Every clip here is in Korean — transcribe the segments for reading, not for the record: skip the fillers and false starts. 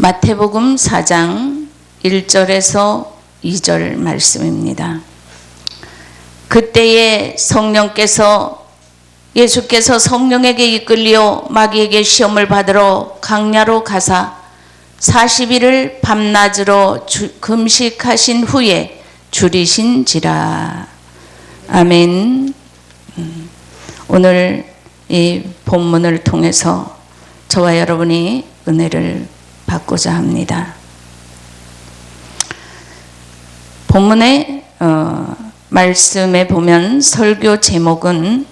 마태복음 4장 1절에서 2절 말씀입니다. 그때에 예수께서 성령에게 이끌려 마귀에게 시험을 받으러 강야로 가사 40일을 밤낮으로 금식하신 후에 줄이신지라. 아멘. 오늘 이 본문을 통해서 저와 여러분이 은혜를 받고자 합니다. 본문의 말씀에 보면 설교 제목은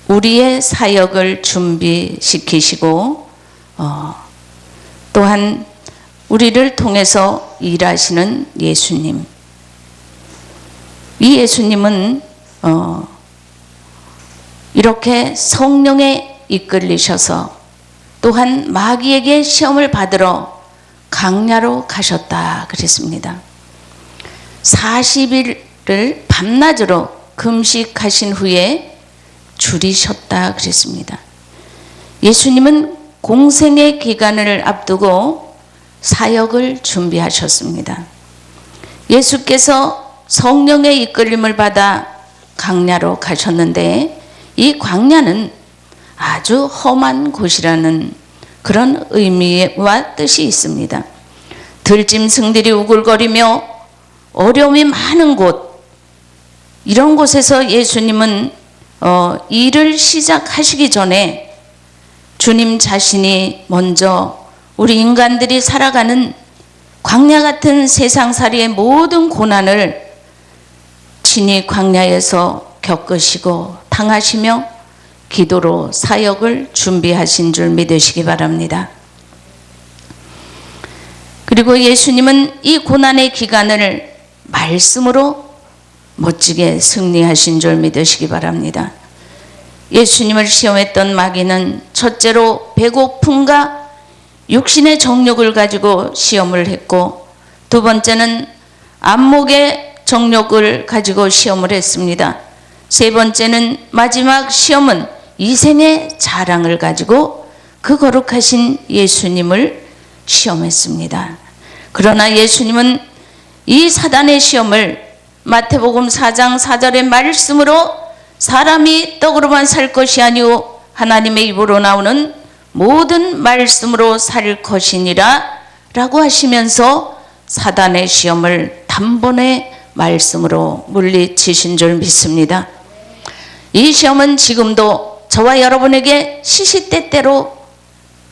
우리의 사역을 준비시키시고 또한 우리를 통해서 일하시는 예수님. 이 예수님은 이렇게 성령에 이끌리셔서 또한 마귀에게 시험을 받으러 강야로 가셨다 그랬습니다. 40일을 밤낮으로 금식하신 후에 줄이셨다 그랬습니다. 예수님은 공생의 기간을 앞두고 사역을 준비하셨습니다. 예수께서 성령의 이끌림을 받아 광야로 가셨는데 이 광야는 아주 험한 곳이라는 그런 의미와 뜻이 있습니다. 들짐승들이 우글거리며 어려움이 많은 곳, 이런 곳에서 예수님은 일을 시작하시기 전에 주님 자신이 먼저 우리 인간들이 살아가는 광야 같은 세상살이의 모든 고난을 친히 광야에서 겪으시고 당하시며 기도로 사역을 준비하신 줄 믿으시기 바랍니다. 그리고 예수님은 이 고난의 기간을 말씀으로 멋지게 승리하신 줄 믿으시기 바랍니다. 예수님을 시험했던 마귀는 첫째로 배고픔과 육신의 정욕을 가지고 시험을 했고, 두 번째는 안목의 정욕을 가지고 시험을 했습니다. 세 번째는 마지막 시험은 이생의 자랑을 가지고 그 거룩하신 예수님을 시험했습니다. 그러나 예수님은 이 사단의 시험을 마태복음 4장 4절의 말씀으로 사람이 떡으로만 살 것이 아니오 하나님의 입으로 나오는 모든 말씀으로 살 것이니라 라고 하시면서 사단의 시험을 단번에 말씀으로 물리치신 줄 믿습니다. 이 시험은 지금도 저와 여러분에게 시시때때로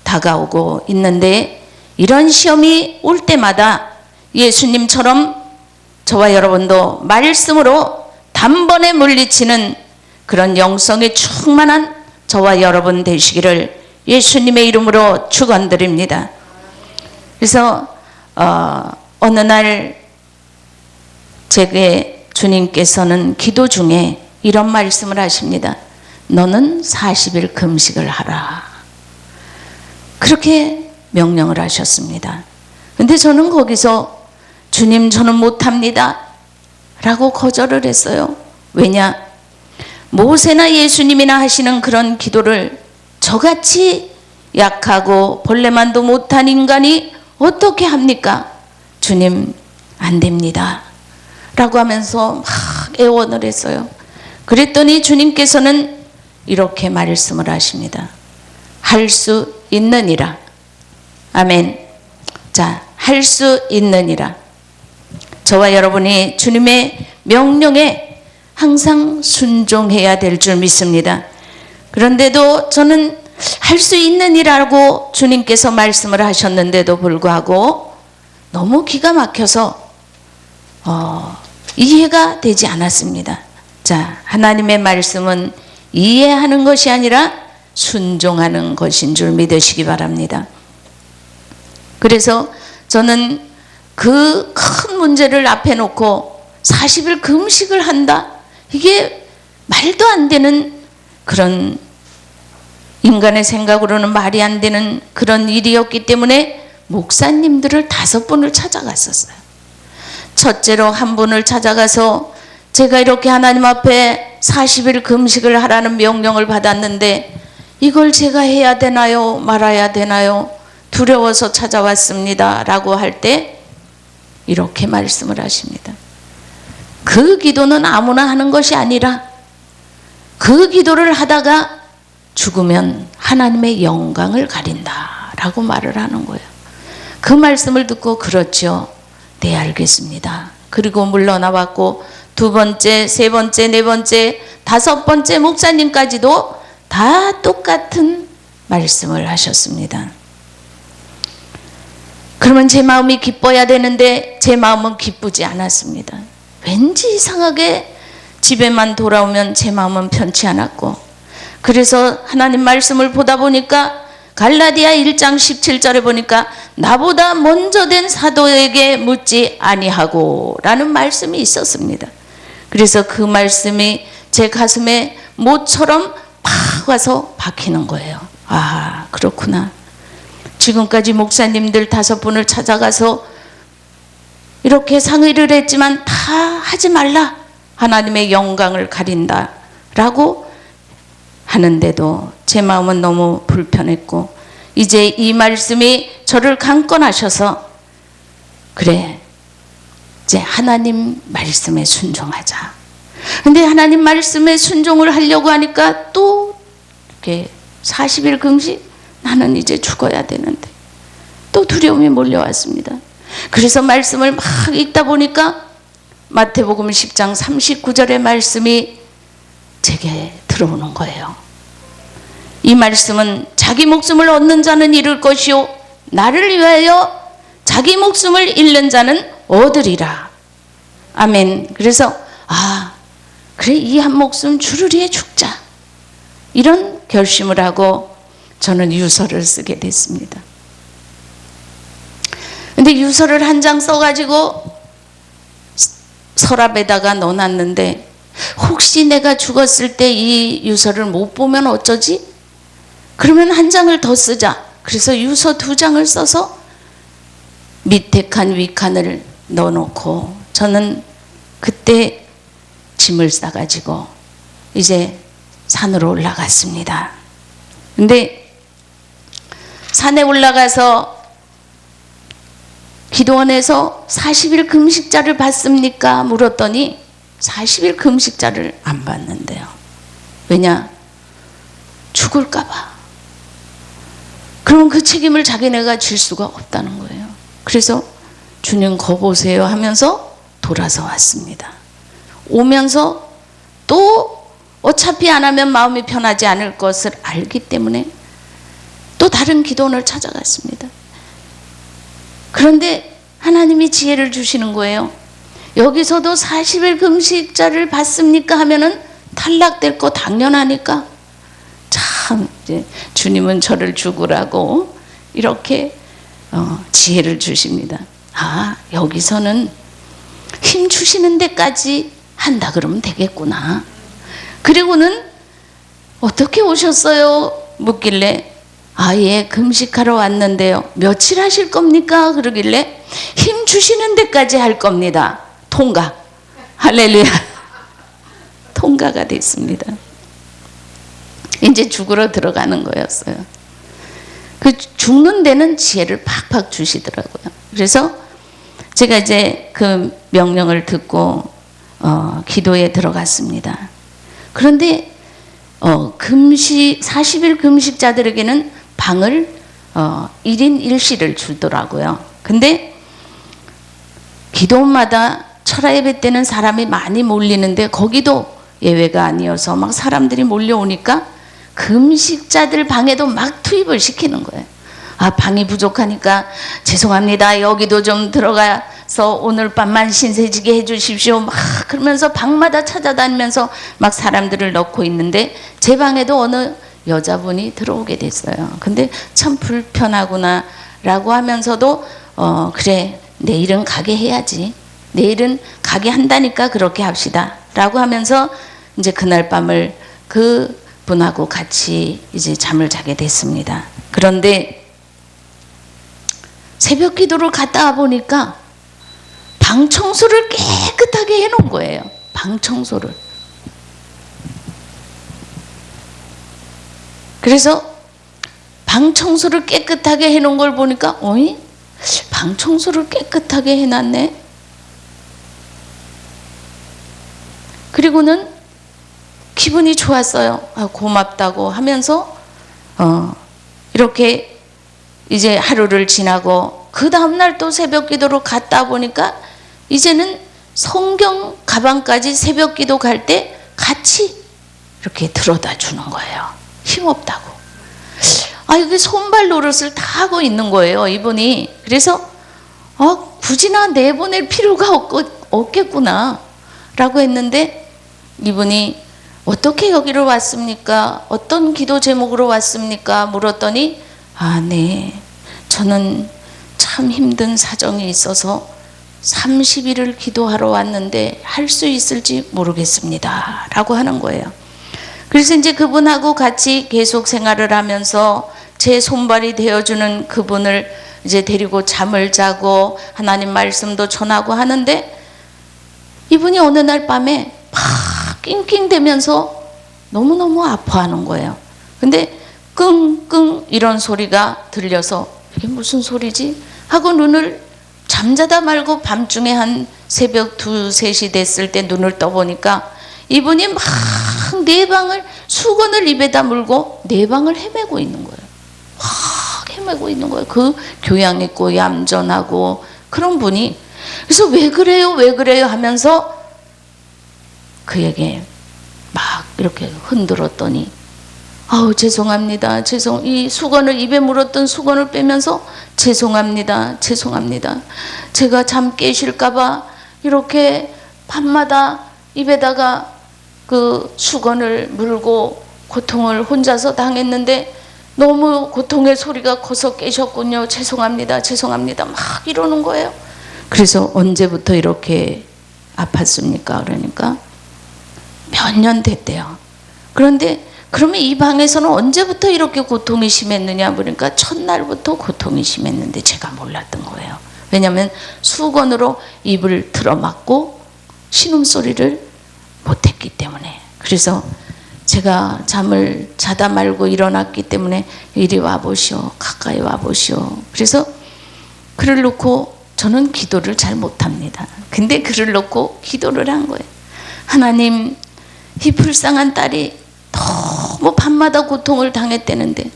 다가오고 있는데, 이런 시험이 올 때마다 예수님처럼 저와 여러분도 말씀으로 단번에 물리치는 그런 영성이 충만한 저와 여러분 되시기를 예수님의 이름으로 축원드립니다. 그래서 어느 날 제게 주님께서는 기도 중에 이런 말씀을 하십니다. 너는 40일 금식을 하라. 그렇게 명령을 하셨습니다. 근데 저는 거기서 주님 저는 못합니다 라고 거절을 했어요. 왜냐? 모세나 예수님이나 하시는 그런 기도를 저같이 약하고 벌레만도 못한 인간이 어떻게 합니까? 주님 안 됩니다 라고 하면서 막 애원을 했어요. 그랬더니 주님께서는 이렇게 말씀을 하십니다. 할 수 있느니라. 아멘. 자, 할 수 있느니라. 저와 여러분이 주님의 명령에 항상 순종해야 될 줄 믿습니다. 그런데도 저는 할 수 있느니라고 주님께서 말씀을 하셨는데도 불구하고 너무 기가 막혀서 이해가 되지 않았습니다. 자, 하나님의 말씀은 이해하는 것이 아니라 순종하는 것인 줄 믿으시기 바랍니다. 그래서 저는 그 큰 문제를 앞에 놓고 40일 금식을 한다? 이게 말도 안 되는 그런, 인간의 생각으로는 말이 안 되는 그런 일이었기 때문에 목사님들을 5분을 찾아갔었어요. 첫째로 한 분을 찾아가서 제가 이렇게 하나님 앞에 40일 금식을 하라는 명령을 받았는데 이걸 제가 해야 되나요? 말아야 되나요? 두려워서 찾아왔습니다 라고 할 때 이렇게 말씀을 하십니다. 그 기도는 아무나 하는 것이 아니라 그 기도를 하다가 죽으면 하나님의 영광을 가린다 라고 말을 하는 거예요. 그 말씀을 듣고 그렇죠, 네 알겠습니다. 그리고 물러나왔고 두 번째, 세 번째, 네 번째, 다섯 번째 목사님까지도 다 똑같은 말씀을 하셨습니다. 그러면 제 마음이 기뻐야 되는데 제 마음은 기쁘지 않았습니다. 왠지 이상하게 집에만 돌아오면 제 마음은 편치 않았고, 그래서 하나님 말씀을 보다 보니까 갈라디아 1장 17절에 보니까 나보다 먼저 된 사도에게 묻지 아니하고 라는 말씀이 있었습니다. 그래서 그 말씀이 제 가슴에 못처럼 팍 와서 박히는 거예요. 아, 그렇구나. 지금까지 목사님들 5분을 찾아가서 이렇게 상의를 했지만 다 하지 말라, 하나님의 영광을 가린다 라고 하는데도 제 마음은 너무 불편했고, 이제 이 말씀이 저를 강권하셔서 그래, 이제 하나님 말씀에 순종하자. 근데 하나님 말씀에 순종을 하려고 하니까 또 이렇게 40일 금식, 나는 이제 죽어야 되는데 또 두려움이 몰려왔습니다. 그래서 말씀을 막 읽다 보니까 마태복음 10장 39절의 말씀이 제게 들어오는 거예요. 이 말씀은 자기 목숨을 얻는 자는 잃을 것이요 나를 위하여 자기 목숨을 잃는 자는 얻으리라. 아멘. 그래서 그래, 이 한 목숨 주를 위해 죽자, 이런 결심을 하고 저는 유서를 쓰게 됐습니다. 근데 유서를 한 장 써가지고 서랍에다가 넣어놨는데 혹시 내가 죽었을 때 이 유서를 못 보면 어쩌지? 그러면 한 장을 더 쓰자. 그래서 유서 2장을 써서 밑에 칸 위 칸을 넣어놓고 저는 그때 짐을 싸가지고 이제 산으로 올라갔습니다. 근데 산에 올라가서 기도원에서 40일 금식자를 받습니까? 물었더니 40일 금식자를 안 받는데요. 왜냐? 죽을까 봐. 그러면 그 책임을 자기네가 질 수가 없다는 거예요. 그래서 주님 거 보세요 하면서 돌아서 왔습니다. 오면서 또 어차피 안 하면 마음이 편하지 않을 것을 알기 때문에 또 다른 기도원을 찾아갔습니다. 그런데 하나님이 지혜를 주시는 거예요. 여기서도 40일 금식자를 받습니까? 하면은 탈락될 거 당연하니까. 참, 이제 주님은 저를 죽으라고 이렇게 지혜를 주십니다. 여기서는 힘 주시는 데까지 한다 그러면 되겠구나. 그리고는 어떻게 오셨어요? 묻길래 예, 금식하러 왔는데요. 며칠 하실 겁니까? 그러길래 힘 주시는 데까지 할 겁니다. 통과. 할렐루야. 통과가 됐습니다. 이제 죽으러 들어가는 거였어요. 그 죽는 데는 지혜를 팍팍 주시더라고요. 그래서 제가 이제 그 명령을 듣고 기도에 들어갔습니다. 그런데 40일 금식자들에게는 방을 1인 1실을 주더라고요. 근데 기도마다 철야 예배 때는 사람이 많이 몰리는데 거기도 예외가 아니어서 막 사람들이 몰려오니까 금식자들 방에도 막 투입을 시키는 거예요. 방이 부족하니까 죄송합니다. 여기도 좀 들어가서 오늘 밤만 신세지게 해주십시오. 막 그러면서 방마다 찾아다니면서 막 사람들을 넣고 있는데 제 방에도 어느 여자분이 들어오게 됐어요. 근데 참 불편하구나 라고 하면서도 그래, 내일은 가게 해야지. 내일은 가게 한다니까 그렇게 합시다 라고 하면서 이제 그날 밤을 그 분하고 같이 이제 잠을 자게 됐습니다. 그런데 새벽 기도를 갔다 와 보니까 방 청소를 깨끗하게 해놓은 거예요. 방 청소를. 그래서 방 청소를 깨끗하게 해놓은 걸 보니까 어이? 방 청소를 깨끗하게 해놨네. 그리고는 기분이 좋았어요. 아, 고맙다고 하면서 이렇게 이제 하루를 지나고 그 다음날 또 새벽 기도로 갔다 보니까 이제는 성경 가방까지 새벽 기도 갈 때 같이 이렇게 들어다 주는 거예요. 힘없다고. 아, 이게 손발 노릇을 다 하고 있는 거예요, 이분이. 그래서 굳이나 내보낼 필요가 없겠구나 라고 했는데, 이분이 어떻게 여기로 왔습니까? 어떤 기도 제목으로 왔습니까? 물었더니 네, 저는 참 힘든 사정이 있어서 30일을 기도하러 왔는데 할 수 있을지 모르겠습니다 라고 하는 거예요. 그래서 이제 그분하고 같이 계속 생활을 하면서 제 손발이 되어주는 그분을 이제 데리고 잠을 자고 하나님 말씀도 전하고 하는데, 이분이 어느 날 밤에 막 낑낑대면서 너무너무 아파하는 거예요. 근데 끙끙 이런 소리가 들려서 이게 무슨 소리지? 하고 눈을 잠자다 말고 밤중에 한 새벽 2, 3시 됐을 때 눈을 떠보니까 이분이 막 내방을, 수건을 입에다 물고 내방을 헤매고 있는 거예요. 막 헤매고 있는 거예요. 그 교양 있고 얌전하고 그런 분이. 그래서 왜 그래요? 왜 그래요? 하면서 그에게 막 이렇게 흔들었더니 죄송합니다. 이 수건을 입에 물었던 수건을 빼면서 죄송합니다. 제가 잠 깨실까봐 이렇게 밤마다 입에다가 그 수건을 물고 고통을 혼자서 당했는데 너무 고통의 소리가 커서 깨셨군요. 죄송합니다. 막 이러는 거예요. 그래서 언제부터 이렇게 아팠습니까? 그러니까 몇 년 됐대요. 그런데 그러면 이 방에서는 언제부터 이렇게 고통이 심했느냐 보니까 첫날부터 고통이 심했는데 제가 몰랐던 거예요. 왜냐하면 수건으로 입을 틀어막고 신음소리를 못했기 때문에. 그래서 제가 잠을 자다 말고 일어났기 때문에 이리 와보시오, 가까이 와보시오. 그래서 글을 놓고, 저는 기도를 잘 못합니다. 근데 글을 놓고 기도를 한 거예요. 하나님, 이 불쌍한 딸이 너무 밤마다 고통을 당했다는데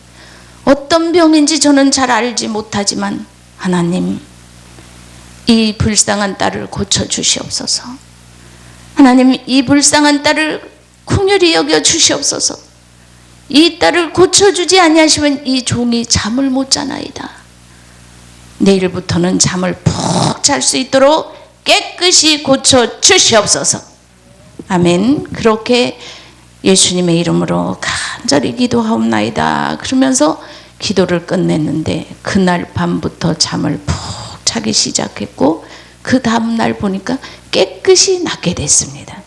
어떤 병인지 저는 잘 알지 못하지만 하나님, 이 불쌍한 딸을 고쳐주시옵소서. 하나님, 이 불쌍한 딸을 긍휼히 여겨 주시옵소서. 이 딸을 고쳐주지 아니하시면 이 종이 잠을 못 자나이다. 내일부터는 잠을 푹 잘 수 있도록 깨끗이 고쳐 주시옵소서. 아멘. 그렇게 예수님의 이름으로 간절히 기도하옵나이다 그러면서 기도를 끝냈는데, 그날 밤부터 잠을 푹 자기 시작했고 그 다음날 보니까 깨끗이 낫게 됐습니다.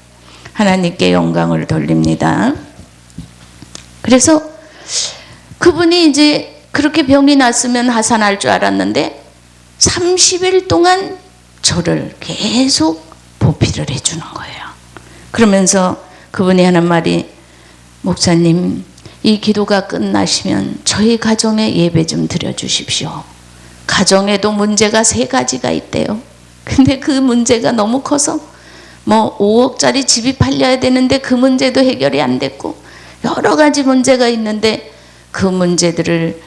하나님께 영광을 돌립니다. 그래서 그분이 이제 그렇게 병이 났으면 하산할 줄 알았는데 30일 동안 저를 계속 보필을 해주는 거예요. 그러면서 그분이 하는 말이, 목사님, 이 기도가 끝나시면 저희 가정에 예배 좀 드려주십시오. 가정에도 문제가 3가지가 있대요. 근데 그 문제가 너무 커서 5억짜리 집이 팔려야 되는데 그 문제도 해결이 안 됐고 여러 가지 문제가 있는데 그 문제들을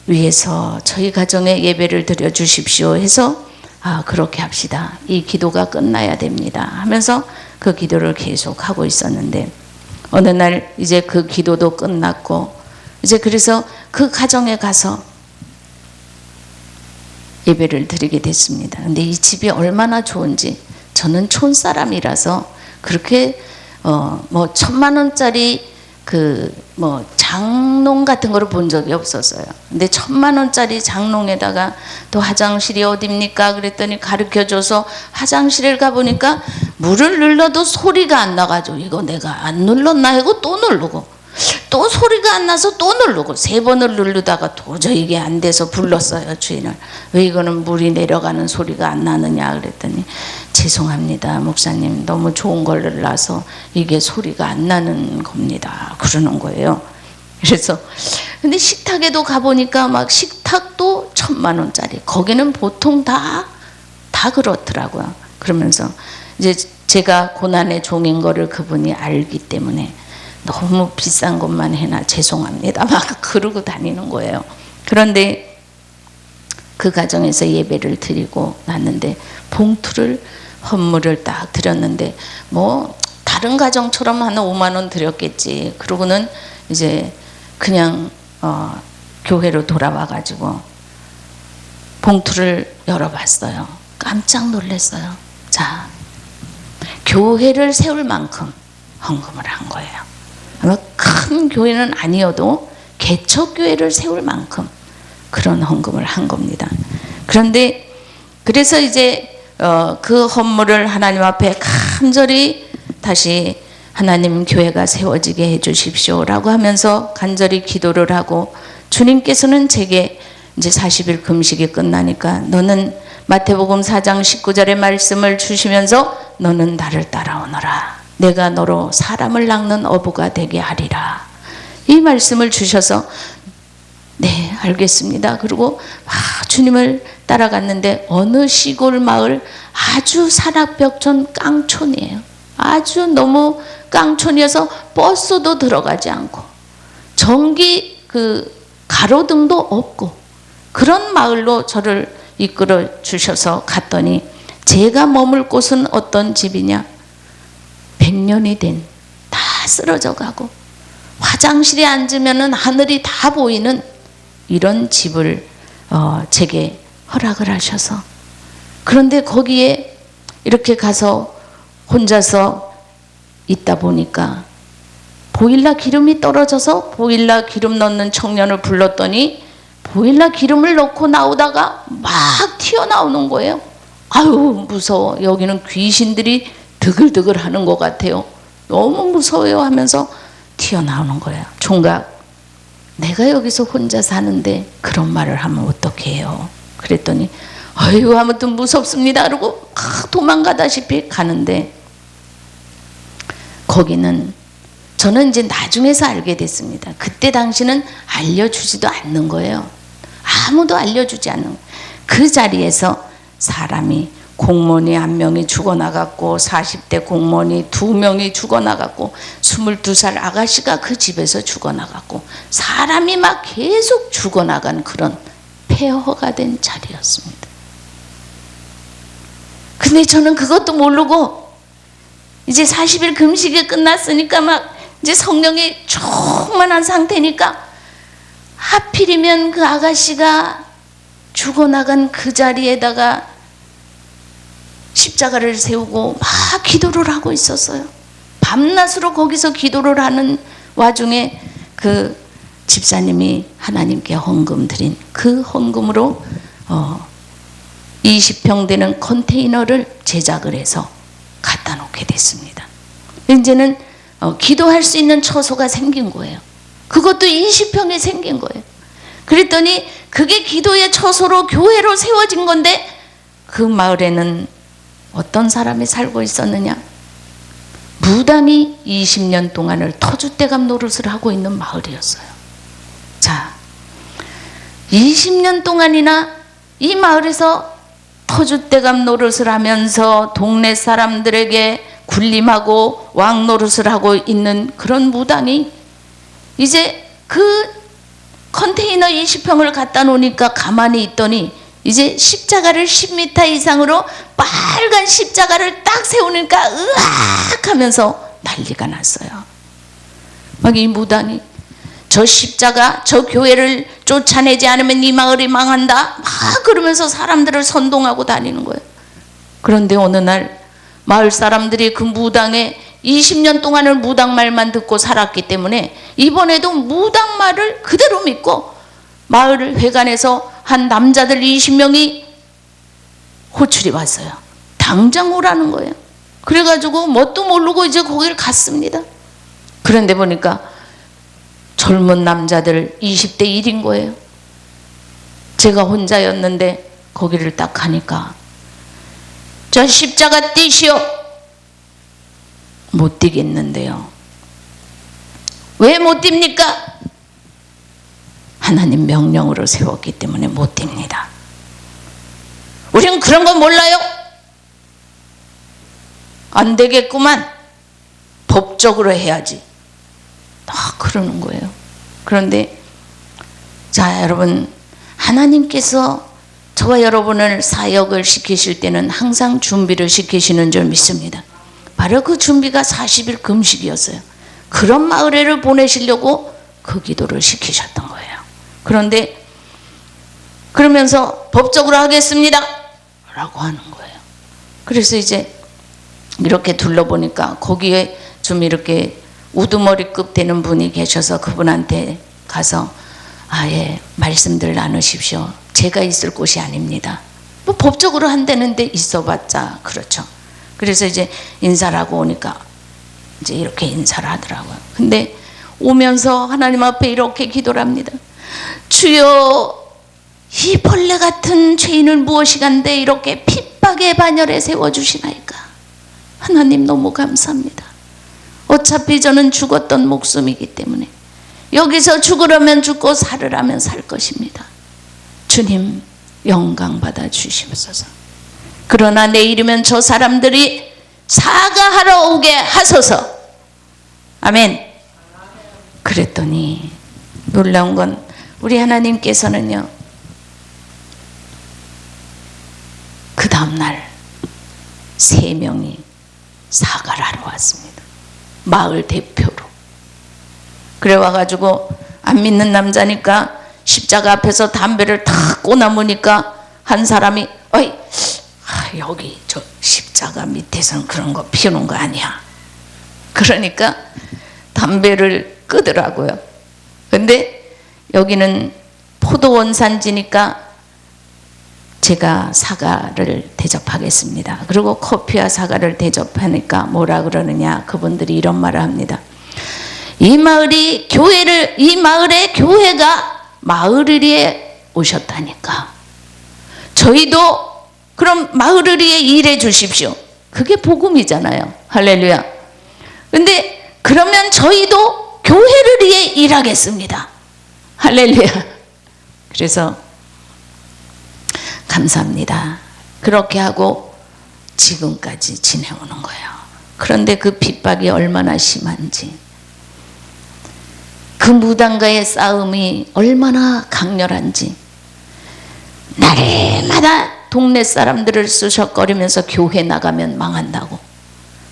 위해서 저희 가정에 예배를 드려주십시오 해서 그렇게 합시다. 이 기도가 끝나야 됩니다 하면서 그 기도를 계속 하고 있었는데, 어느 날 이제 그 기도도 끝났고 이제 그래서 그 가정에 가서 예배를 드리게 됐습니다. 근데 이 집이 얼마나 좋은지, 저는 촌사람이라서 그렇게 1,000만 원짜리 장롱 같은 거를 본 적이 없었어요. 근데 1,000만 원짜리 장롱에다가 또 화장실이 어딥니까? 그랬더니 가르쳐줘서 화장실을 가보니까 물을 눌러도 소리가 안 나가지고 이거 내가 안 눌렀나 하고 또 누르고 또 소리가 안 나서 또 누르고 3번을 누르다가 도저히 이게 안 돼서 불렀어요, 주인을. 왜 이거는 물이 내려가는 소리가 안 나느냐 그랬더니, 죄송합니다 목사님, 너무 좋은 걸 눌러서 이게 소리가 안 나는 겁니다 그러는 거예요. 그래서 근데 식탁에도 가보니까 막 식탁도 1,000만 원짜리, 거기는 보통 다 그렇더라고요. 그러면서 이제 제가 고난의 종인 거를 그분이 알기 때문에 너무 비싼 것만 해나 죄송합니다 막 그러고 다니는 거예요. 그런데 그 가정에서 예배를 드리고 났는데 봉투를, 헌물을 딱 드렸는데 뭐 다른 가정처럼 한 5만 원 드렸겠지. 그러고는 이제 그냥 교회로 돌아와 가지고 봉투를 열어봤어요. 깜짝 놀랐어요. 자, 교회를 세울 만큼 헌금을 한 거예요. 아마 큰 교회는 아니어도 개척교회를 세울 만큼 그런 헌금을 한 겁니다. 그런데 그래서 이제 그 헌물을 하나님 앞에 간절히 다시 하나님 교회가 세워지게 해 주십시오라고 하면서 간절히 기도를 하고, 주님께서는 제게 이제 40일 금식이 끝나니까 너는 마태복음 4장 19절의 말씀을 주시면서 너는 나를 따라오너라. 내가 너로 사람을 낚는 어부가 되게 하리라. 이 말씀을 주셔서 네, 알겠습니다. 그리고 주님을 따라갔는데 어느 시골 마을 아주 산악벽촌 깡촌이에요. 아주 너무 깡촌이어서 버스도 들어가지 않고 전기 가로등도 없고 그런 마을로 저를 이끌어 주셔서 갔더니 제가 머물 곳은 어떤 집이냐, 100년이 된, 다 쓰러져 가고 화장실에 앉으면 하늘이 다 보이는 이런 집을 제게 허락을 하셔서, 그런데 거기에 이렇게 가서 혼자서 있다 보니까 보일러 기름이 떨어져서 보일러 기름 넣는 청년을 불렀더니 보일러 기름을 넣고 나오다가 막 튀어나오는 거예요. 아유 무서워, 여기는 귀신들이 드글드글 하는 것 같아요, 너무 무서워요 하면서 튀어나오는 거예요. 총각, 내가 여기서 혼자 사는데 그런 말을 하면 어떻게 해요? 그랬더니 아유 아무튼 무섭습니다 그러고 도망가다시피 가는데, 거기는 저는 이제 나중에서 알게 됐습니다. 그때 당시는 알려주지도 않는 거예요. 아무도 알려주지 않는 거예요. 그 자리에서 사람이, 공무원이 1명이 죽어나갔고 40대 공무원이 2명이 죽어나갔고 22살 아가씨가 그 집에서 죽어나갔고 사람이 막 계속 죽어나간 그런 폐허가 된 자리였습니다. 근데 저는 그것도 모르고 이제 40일 금식이 끝났으니까 막 이제 성령이 충만한 상태니까 하필이면 그 아가씨가 죽어나간 그 자리에다가 십자가를 세우고 막 기도를 하고 있었어요. 밤낮으로 거기서 기도를 하는 와중에 그 집사님이 하나님께 헌금 드린 그 헌금으로 20평 되는 컨테이너를 제작을 해서 갖다 놓게 됐습니다. 이제는 기도할 수 있는 처소가 생긴 거예요. 그것도 20평에 생긴 거예요. 그랬더니 그게 기도의 처소로 교회로 세워진 건데, 그 마을에는 어떤 사람이 살고 있었느냐, 무당이 20년 동안을 터줏대감 노릇을 하고 있는 마을이었어요. 자, 20년 동안이나 이 마을에서 터줏대감 노릇을 하면서 동네 사람들에게 군림하고 왕 노릇을 하고 있는 그런 무당이 이제 그 컨테이너 20평을 갖다 놓으니까 가만히 있더니 이제 십자가를 10m 이상으로 빨간 십자가를 딱 세우니까 으악 하면서 난리가 났어요. 막 이 무당이 저 십자가, 저 교회를 쫓아내지 않으면 이 마을이 망한다 막 그러면서 사람들을 선동하고 다니는 거예요. 그런데 어느 날 마을 사람들이 그 무당의 20년 동안을 무당 말만 듣고 살았기 때문에 이번에도 무당 말을 그대로 믿고 마을 회관에서 한 남자들 20명이 호출이 왔어요. 당장 오라는 거예요. 그래가지고 뭣도 모르고 이제 거기를 갔습니다. 그런데 보니까 젊은 남자들 20대 1인 거예요. 제가 혼자였는데 거기를 딱 가니까 저 십자가 띄시오. 못 띄겠는데요. 왜 못 띱니까? 하나님 명령으로 세웠기 때문에 못 됩니다. 우리는 그런 거 몰라요? 안 되겠구만. 법적으로 해야지. 그러는 거예요. 그런데 자, 여러분, 하나님께서 저와 여러분을 사역을 시키실 때는 항상 준비를 시키시는 줄 믿습니다. 바로 그 준비가 40일 금식이었어요. 그런 마을회를 보내시려고 그 기도를 시키셨던 거예요. 그런데 그러면서 법적으로 하겠습니다 라고 하는 거예요. 그래서 이제 이렇게 둘러보니까 거기에 좀 이렇게 우두머리급 되는 분이 계셔서 그분한테 가서 예, 말씀들 나누십시오. 제가 있을 곳이 아닙니다. 뭐 법적으로 한다는데 있어봤자 그렇죠. 그래서 이제 인사를 하고 오니까 이제 이렇게 인사를 하더라고요. 근데 오면서 하나님 앞에 이렇게 기도를 합니다. 주여, 이 벌레 같은 죄인을 무엇이간데 이렇게 핍박의 반열에 세워주시나이까. 하나님 너무 감사합니다. 어차피 저는 죽었던 목숨이기 때문에 여기서 죽으려면 죽고 살으라면 살 것입니다. 주님 영광 받아 주시옵소서. 그러나 내일이면 저 사람들이 사과하러 오게 하소서. 아멘. 그랬더니 놀라운 건 우리 하나님께서는요, 그 다음날 3명이 사과를 하러 왔습니다. 마을 대표로. 그래 와가지고 안 믿는 남자니까 십자가 앞에서 담배를 탁 꼬나무니까 한 사람이 어이, 여기 저 십자가 밑에서는 그런 거 피우는 거 아니야. 그러니까 담배를 끄더라고요. 근데 여기는 포도원 산지니까 제가 사과를 대접하겠습니다. 그리고 커피와 사과를 대접하니까 뭐라 그러느냐, 그분들이 이런 말을 합니다. 이 마을에 교회가 마을의리에 오셨다니까 저희도 그럼 마을의리에 일해 주십시오. 그게 복음이잖아요. 할렐루야. 근데 그러면 저희도 교회를 위해 일하겠습니다. 할렐루야. 그래서 감사합니다. 그렇게 하고 지금까지 지내오는 거예요. 그런데 그 핍박이 얼마나 심한지, 그 무당과의 싸움이 얼마나 강렬한지, 날마다 동네 사람들을 쑤셔거리면서 교회 나가면 망한다고.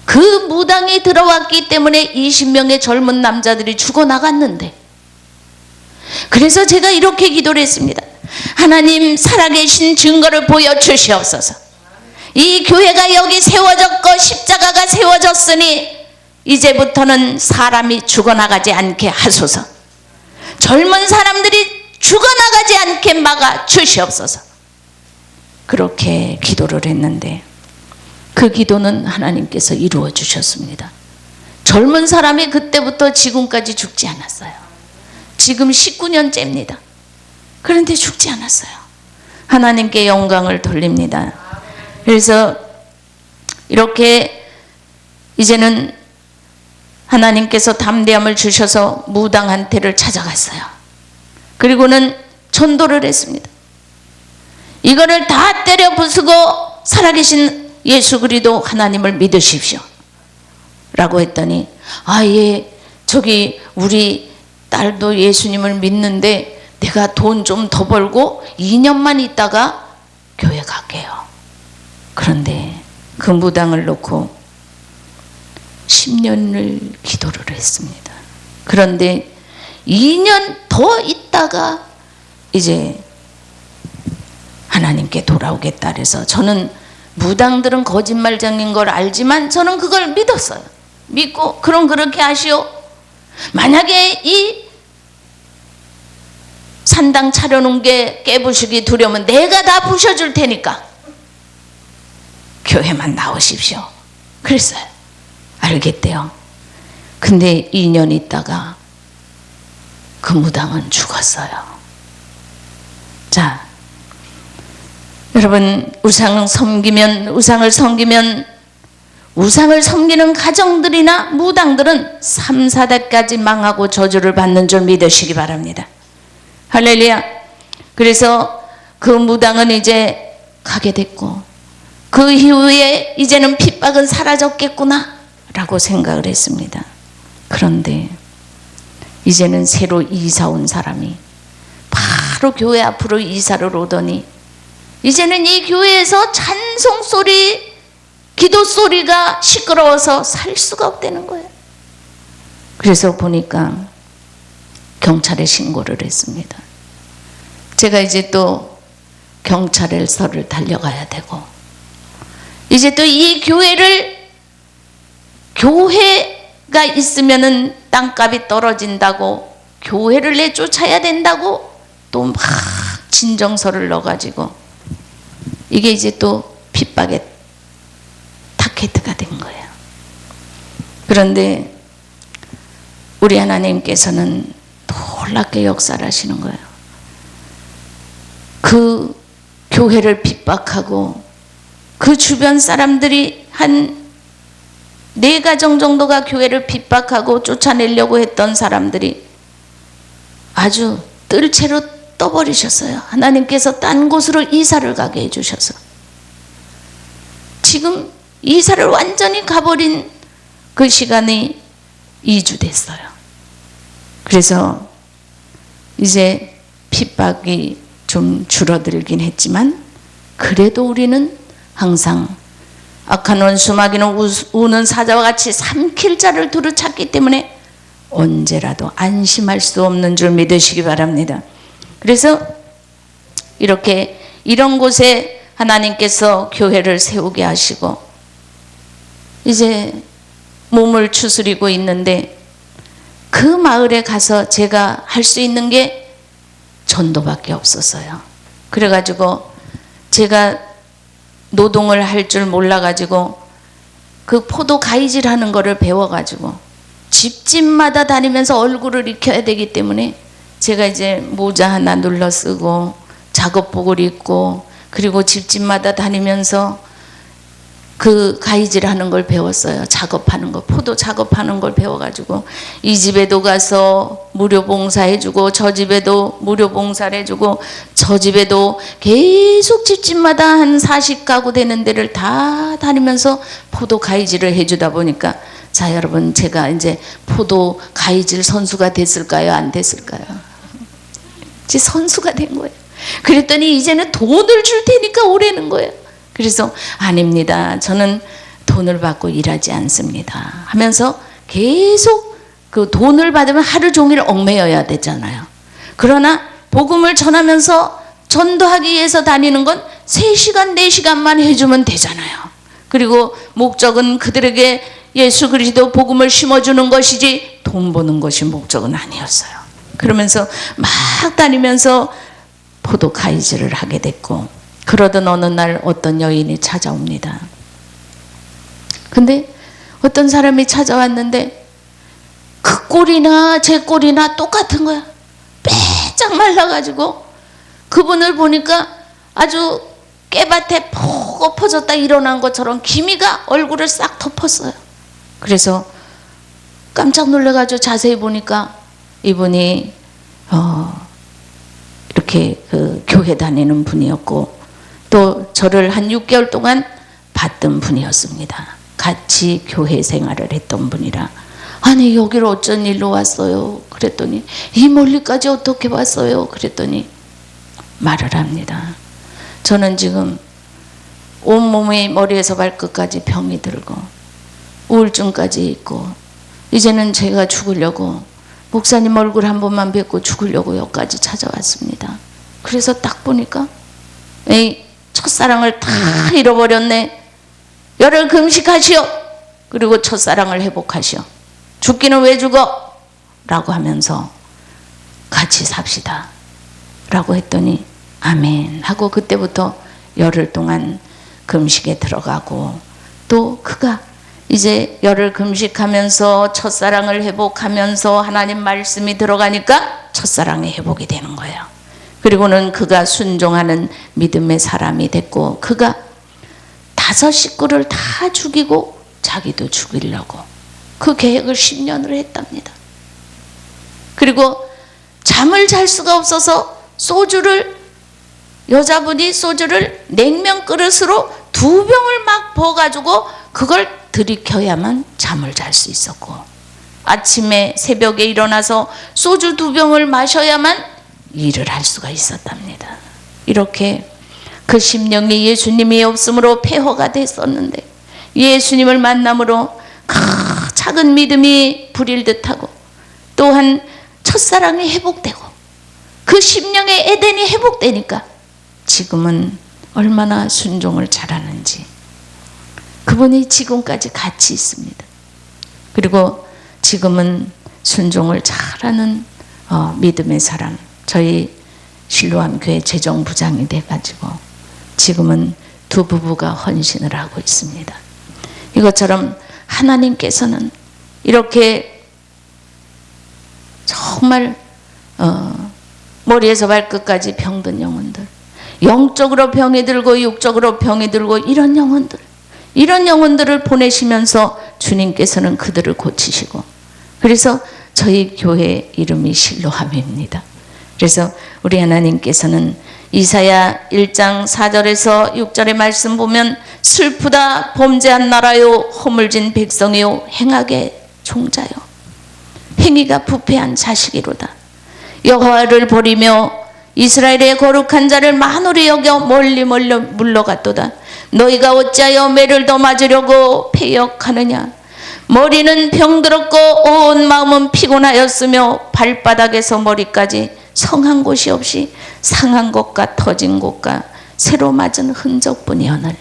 그 무당이 들어왔기 때문에 20명의 젊은 남자들이 죽어나갔는데, 그래서 제가 이렇게 기도를 했습니다. 하나님, 살아계신 증거를 보여주시옵소서. 이 교회가 여기 세워졌고 십자가가 세워졌으니 이제부터는 사람이 죽어나가지 않게 하소서. 젊은 사람들이 죽어나가지 않게 막아 주시옵소서. 그렇게 기도를 했는데 그 기도는 하나님께서 이루어 주셨습니다. 젊은 사람이 그때부터 지금까지 죽지 않았어요. 지금 19년째입니다. 그런데 죽지 않았어요. 하나님께 영광을 돌립니다. 그래서 이렇게 이제는 하나님께서 담대함을 주셔서 무당한테를 찾아갔어요. 그리고는 전도를 했습니다. 이거를 다 때려 부수고 살아계신 예수 그리스도 하나님을 믿으십시오 라고 했더니, 예, 저기 우리 딸도 예수님을 믿는데 내가 돈 좀 더 벌고 2년만 있다가 교회 갈게요. 그런데 그 무당을 놓고 10년을 기도를 했습니다. 그런데 2년 더 있다가 이제 하나님께 돌아오겠다 그래서, 저는 무당들은 거짓말장인 걸 알지만 저는 그걸 믿었어요. 믿고 그럼 그렇게 하시오. 만약에 이 산당 차려놓은 게 깨부수기 두려우면 내가 다 부셔줄 테니까 교회만 나오십시오. 그랬어요. 알겠대요. 근데 2년 있다가 그 무당은 죽었어요. 자, 여러분, 우상을 섬기는 가정들이나 무당들은 3, 4대까지 망하고 저주를 받는 줄 믿으시기 바랍니다. 할렐루야. 그래서 그 무당은 이제 가게 됐고 그 이후에 이제는 핍박은 사라졌겠구나 라고 생각을 했습니다. 그런데 이제는 새로 이사 온 사람이 바로 교회 앞으로 이사를 오더니 이제는 이 교회에서 찬송 소리, 기도 소리가 시끄러워서 살 수가 없다는 거예요. 그래서 보니까 경찰에 신고를 했습니다. 제가 이제 또 경찰서를 달려가야 되고 이제 또 이 교회가 있으면은 땅값이 떨어진다고 교회를 내쫓아야 된다고 또 막 진정서를 넣어가지고 이게 이제 또 핍박의 타켓트가 된 거예요. 그런데 우리 하나님께서는 놀랍게 역사를 하시는 거예요. 그 교회를 핍박하고 그 주변 사람들이 한 4가정 정도가 교회를 핍박하고 쫓아내려고 했던 사람들이 아주 뜰채로 떠버리셨어요. 하나님께서 딴 곳으로 이사를 가게 해주셔서 지금 이사를 완전히 가버린 그 시간이 2주 됐어요. 그래서 이제 핍박이 좀 줄어들긴 했지만 그래도 우리는 항상 악한 원수 마귀는 우는 사자와 같이 삼킬 자를 두루 찾기 때문에 언제라도 안심할 수 없는 줄 믿으시기 바랍니다. 그래서 이렇게 이런 곳에 하나님께서 교회를 세우게 하시고 이제 몸을 추스리고 있는데 그 마을에 가서 제가 할 수 있는 게 전도밖에 없었어요. 그래가지고 제가 노동을 할 줄 몰라가지고 그 포도 가위질 하는 거를 배워가지고 집집마다 다니면서 얼굴을 익혀야 되기 때문에 제가 이제 모자 하나 눌러 쓰고 작업복을 입고 그리고 집집마다 다니면서 그 가위질 하는 걸 배웠어요. 작업하는 거, 포도 작업하는 걸 배워가지고 이 집에도 가서 무료 봉사해주고 저 집에도 무료 봉사를 해주고 저 집에도 계속 집집마다 한 40가구 되는 데를 다 다니면서 포도 가위질을 해주다 보니까 자 여러분 제가 이제 포도 가위질 선수가 됐을까요? 안 됐을까요? 이제 선수가 된 거예요. 그랬더니 이제는 돈을 줄 테니까 오라는 거예요. 그래서 아닙니다. 저는 돈을 받고 일하지 않습니다. 하면서 계속 그 돈을 받으면 하루 종일 얽매여야 되잖아요. 그러나 복음을 전하면서 전도하기 위해서 다니는 건 3시간, 4시간만 해주면 되잖아요. 그리고 목적은 그들에게 예수 그리스도 복음을 심어주는 것이지 돈 버는 것이 목적은 아니었어요. 그러면서 막 다니면서 포도 가위질을 하게 됐고 그러던 어느 날 어떤 여인이 찾아옵니다. 근데 어떤 사람이 찾아왔는데 그 꼴이나 제 꼴이나 똑같은 거야. 빼짝 말라가지고 그분을 보니까 아주 깨밭에 푹 엎어졌다 일어난 것처럼 기미가 얼굴을 싹 덮었어요. 그래서 깜짝 놀라가지고 자세히 보니까 이분이 이렇게 그 교회 다니는 분이었고 또 저를 한 6개월 동안 봤던 분이었습니다. 같이 교회 생활을 했던 분이라 아니 여기를 어쩐 일로 왔어요? 그랬더니 이 멀리까지 어떻게 왔어요? 그랬더니 말을 합니다. 저는 지금 온몸이 머리에서 발끝까지 병이 들고 우울증까지 있고 이제는 제가 죽으려고 목사님 얼굴 한 번만 뵙고 죽으려고 여기까지 찾아왔습니다. 그래서 딱 보니까 에이 첫사랑을 다 잃어버렸네. 열흘 금식하시오. 그리고 첫사랑을 회복하시오. 죽기는 왜 죽어? 라고 하면서 같이 삽시다 라고 했더니 아멘 하고 그때부터 열흘 동안 금식에 들어가고 또 그가 이제 열흘 금식하면서 첫사랑을 회복하면서 하나님 말씀이 들어가니까 첫사랑이 회복이 되는 거예요. 그리고는 그가 순종하는 믿음의 사람이 됐고 그가 5 식구를 다 죽이고 자기도 죽이려고 그 계획을 10년을 했답니다. 그리고 잠을 잘 수가 없어서 여자분이 소주를 냉면 그릇으로 2병을 막 부어가지고 그걸 들이켜야만 잠을 잘 수 있었고, 아침에 새벽에 일어나서 소주 2병을 마셔야만 일을 할 수가 있었답니다. 이렇게 그 심령이 예수님이 없음으로 폐허가 됐었는데, 예수님을 만남으로 작은 믿음이 부릴 듯하고, 또한 첫사랑이 회복되고 그 심령의 에덴이 회복되니까 지금은 얼마나 순종을 잘하는지, 그분이 지금까지 같이 있습니다. 그리고 지금은 순종을 잘하는 믿음의 사람, 저희 실로암 교회 재정부장이 돼가지고 지금은 2 부부가 헌신을 하고 있습니다. 이것처럼 하나님께서는 이렇게 정말 머리에서 발끝까지 병든 영혼들, 영적으로 병이 들고 육적으로 병이 들고 이런 영혼들을 보내시면서 주님께서는 그들을 고치시고, 그래서 저희 교회 이름이 실로암입니다. 그래서 우리 하나님께서는 이사야 1장 4절에서 6절의 말씀 보면, 슬프다 범죄한 나라요, 허물진 백성이요, 행악의 종자요, 행위가 부패한 자식이로다. 여호와를 버리며 이스라엘의 거룩한 자를 만홀히 여겨 멀리 물러갔도다. 너희가 어찌하여 매를 더 맞으려고 패역하느냐. 머리는 병들었고 온 마음은 피곤하였으며 발바닥에서 머리까지 성한 곳이 없이 상한 것과 터진 것과 새로 맞은 흔적뿐이오늘.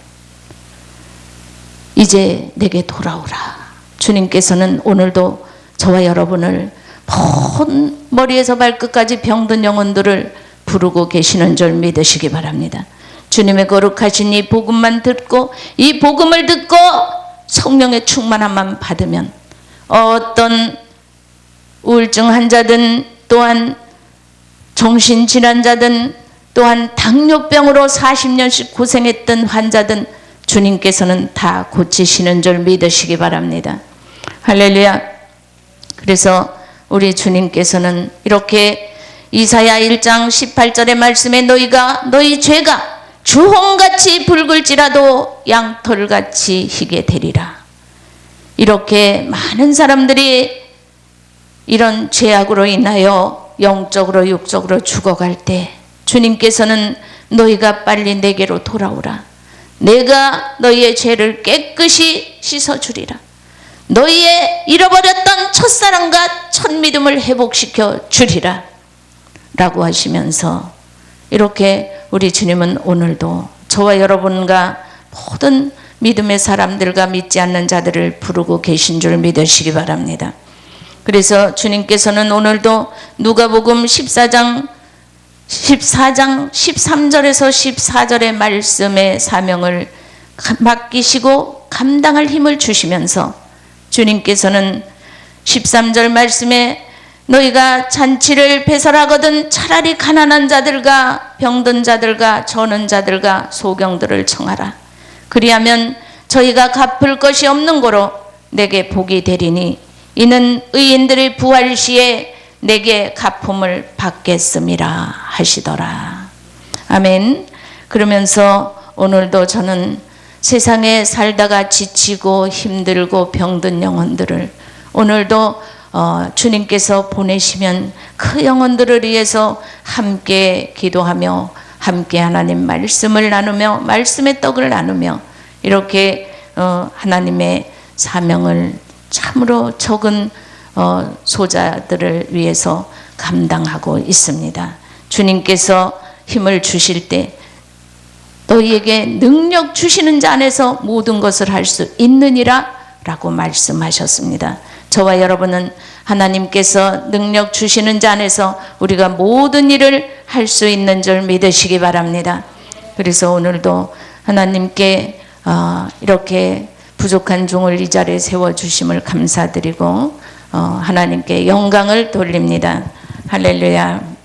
이제 내게 돌아오라. 주님께서는 오늘도 저와 여러분을 온 머리에서 발끝까지 병든 영혼들을 부르고 계시는 줄 믿으시기 바랍니다. 주님의 거룩하신 이 복음만 듣고, 이 복음을 듣고 성령의 충만함만 받으면 어떤 우울증 환자든, 또한 정신질환자든, 또한 당뇨병으로 40년씩 고생했던 환자든 주님께서는 다 고치시는 줄 믿으시기 바랍니다. 할렐루야. 그래서 우리 주님께서는 이렇게 이사야 1장 18절의 말씀에, 너희 죄가 주홍같이 붉을지라도 양털같이 희게 되리라. 이렇게 많은 사람들이 이런 죄악으로 인하여 영적으로 육적으로 죽어갈 때 주님께서는 너희가 빨리 내게로 돌아오라. 내가 너희의 죄를 깨끗이 씻어주리라. 너희의 잃어버렸던 첫사랑과 첫믿음을 회복시켜 주리라 라고 하시면서, 이렇게 우리 주님은 오늘도 저와 여러분과 모든 믿음의 사람들과 믿지 않는 자들을 부르고 계신 줄 믿으시기 바랍니다. 그래서 주님께서는 오늘도 누가복음 14장 13절에서 14절의 말씀의 사명을 맡기시고 감당할 힘을 주시면서, 주님께서는 13절 말씀에 너희가 잔치를 배설하거든 차라리 가난한 자들과 병든 자들과 저는 자들과 소경들을 청하라. 그리하면 저희가 갚을 것이 없는 고로 내게 복이 되리니 이는 의인들의 부활 시에 내게 갚음을 받겠음이라 하시더라. 아멘. 그러면서 오늘도 저는 세상에 살다가 지치고 힘들고 병든 영혼들을 오늘도 주님께서 보내시면 그 영혼들을 위해서 함께 기도하며, 함께 하나님 말씀을 나누며, 말씀의 떡을 나누며, 이렇게 하나님의 사명을 참으로 적은 소자들을 위해서 감당하고 있습니다. 주님께서 힘을 주실 때 너희에게 능력 주시는 자 안에서 모든 것을 할 수 있느니라 라고 말씀하셨습니다. 저와 여러분은 하나님께서 능력 주시는 자 안에서 우리가 모든 일을 할 수 있는 줄 믿으시기 바랍니다. 그래서 오늘도 하나님께 이렇게 부족한 종을 이 자리에 세워주심을 감사드리고 하나님께 영광을 돌립니다. 할렐루야.